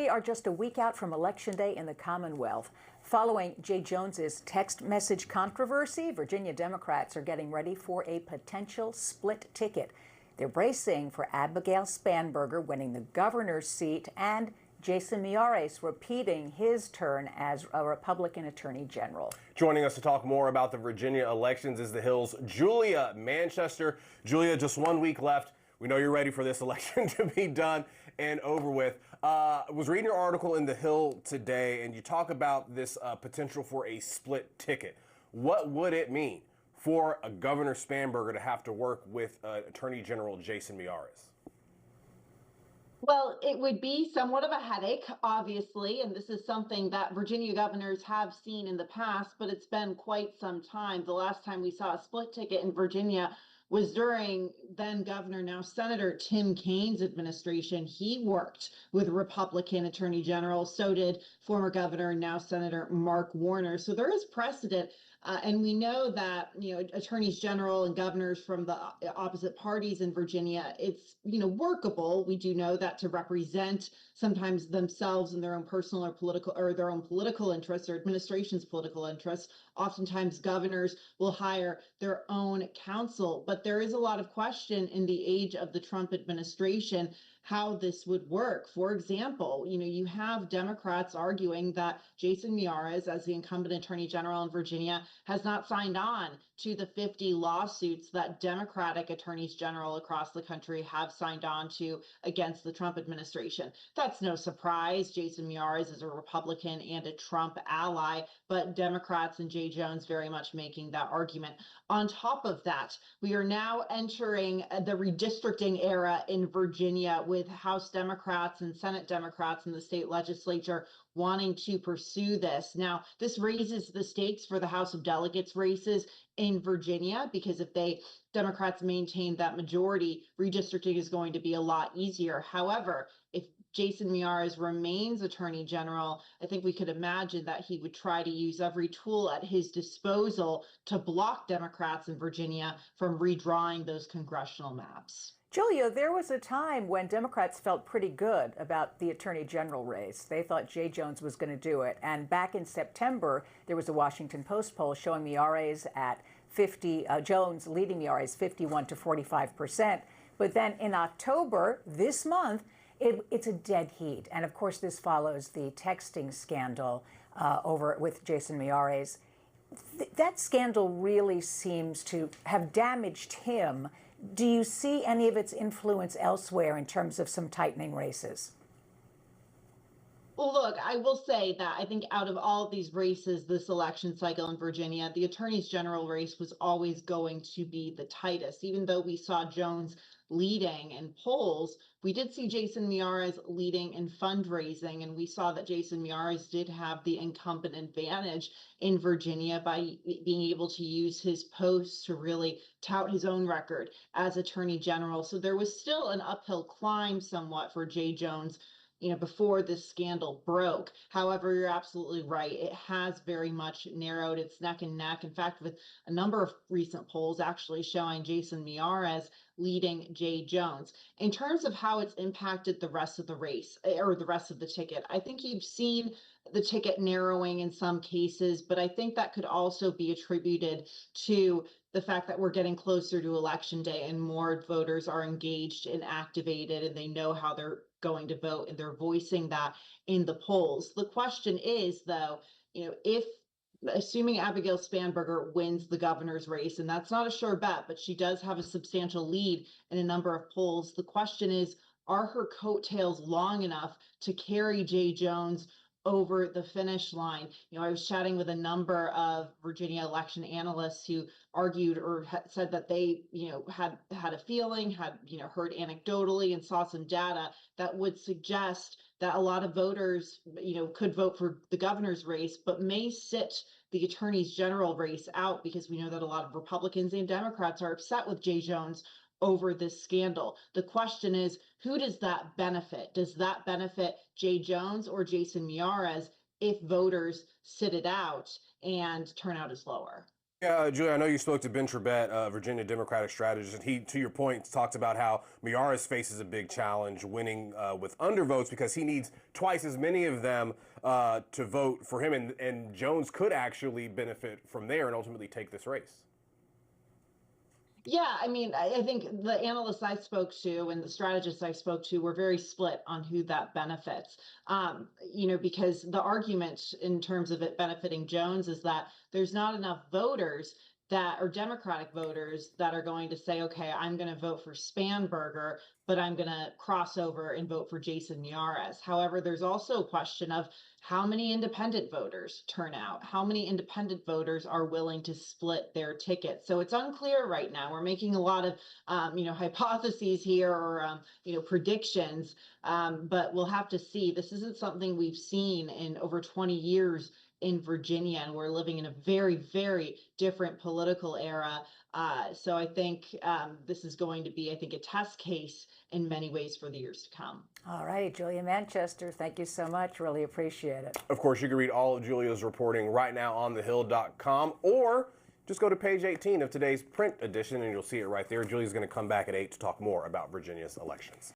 We are just a week out from Election Day in the Commonwealth. Following Jay Jones's text message controversy, Virginia Democrats are getting ready for a potential split ticket. They're bracing for Abigail Spanberger winning the governor's seat and Jason Miyares repeating his turn as a Republican Attorney General. Joining us to talk more about the Virginia elections is the Hill's Julia Manchester. Julia, just 1 week left. We know you're ready for this election to be done and over with. I was reading your article in the Hill today, and you talk about this potential for a split ticket. What would it mean for a Governor Spanberger to have to work with Attorney General Jason Miyares? Well, it would be somewhat of a headache, obviously, and this is something that Virginia governors have seen in the past, but it's been quite some time. The last time we saw a split ticket in Virginia was during then Governor, now Senator Tim Kaine's administration. He worked with Republican Attorney General. So did former Governor, now Senator Mark Warner. So there is precedent. And we know that, attorneys general and governors from the opposite parties in Virginia, it's, workable. We do know that to represent sometimes themselves and their own personal or their own political interests or administration's political interests. Oftentimes governors will hire their own counsel, but there is a lot of question in the age of the Trump administration how this would work. For example, you have Democrats arguing that Jason Miyares, as the incumbent Attorney General in Virginia, has not signed on to the 50 lawsuits that Democratic attorneys general across the country have signed on to against the Trump administration. That's no surprise. Jason Miyares is a Republican and a Trump ally, but Democrats and Jay Jones very much making that argument. On top of that, we are now entering the redistricting era in Virginia with House Democrats and Senate Democrats in the state legislature wanting to pursue this. Now, this raises the stakes for the House of Delegates races in Virginia, because if Democrats maintain that majority, redistricting is going to be a lot easier. However, if Jason Miyares remains Attorney General, I think we could imagine that he would try to use every tool at his disposal to block Democrats in Virginia from redrawing those congressional maps. Julia, there was a time when Democrats felt pretty good about the Attorney General race. They thought Jay Jones was going to do it. And back in September, there was a Washington Post poll showing Miyares at 50, Jones leading Miyares 51 to 45%. But then in October, this month, it's a dead heat. And of course, this follows the texting scandal over with Jason Miyares. That scandal really seems to have damaged him. Do you see any of its influence elsewhere in terms of some tightening races? Well, look, I will say that I think out of all of these races this election cycle in Virginia, the Attorney's General race was always going to be the tightest. Even though we saw Jones leading in polls, we did see Jason Miyares leading in fundraising, and we saw that Jason Miyares did have the incumbent advantage in Virginia by being able to use his posts to really tout his own record as Attorney General. So there was still an uphill climb somewhat for Jay Jones before this scandal broke. However, you're absolutely right. It has very much narrowed. It's neck and neck. In fact, with a number of recent polls actually showing Jason Miyares leading Jay Jones. In terms of how it's impacted the rest of the race or the rest of the ticket, I think you've seen the ticket narrowing in some cases, but I think that could also be attributed to the fact that we're getting closer to Election Day and more voters are engaged and activated and they know how they're going to vote and they're voicing that in the polls. The question is, though, if assuming Abigail Spanberger wins the governor's race, and that's not a sure bet, but she does have a substantial lead in a number of polls. The question is, are her coattails long enough to carry Jay Jones over the finish line? I was chatting with a number of Virginia election analysts who argued or said that they, had a feeling, had, heard anecdotally and saw some data that would suggest that a lot of voters, could vote for the governor's race, but may sit the attorney's general race out, because we know that a lot of Republicans and Democrats are upset with Jay Jones over this scandal. The question is, who does that benefit? Does that benefit Jay Jones or Jason Miyares if voters sit it out and turnout is lower? Yeah, Julia, I know you spoke to Ben Trebet, Virginia Democratic strategist, and he, to your point, talked about how Miyares faces a big challenge winning with undervotes because he needs twice as many of them to vote for him, and Jones could actually benefit from there and ultimately take this race. Yeah, I mean, I think the analysts I spoke to and the strategists I spoke to were very split on who that benefits. Because the argument in terms of it benefiting Jones is that there's not enough voters that are Democratic voters that are going to say, okay, I'm going to vote for Spanberger, but I'm going to cross over and vote for Jason Miyares. However, there's also a question of how many independent voters turn out, how many independent voters are willing to split their tickets. So it's unclear right now. We're making a lot of hypotheses here or predictions, but we'll have to see. This isn't something we've seen in over 20 years in Virginia, and we're living in a very, very different political era. So I think this is going to be, I think, a test case in many ways for the years to come. All right, Julia Manchester, thank you so much. Really appreciate it. Of course, you can read all of Julia's reporting right now on thehill.com, or just go to page 18 of today's print edition and you'll see it right there. Julia's going to come back at 8 to talk more about Virginia's elections.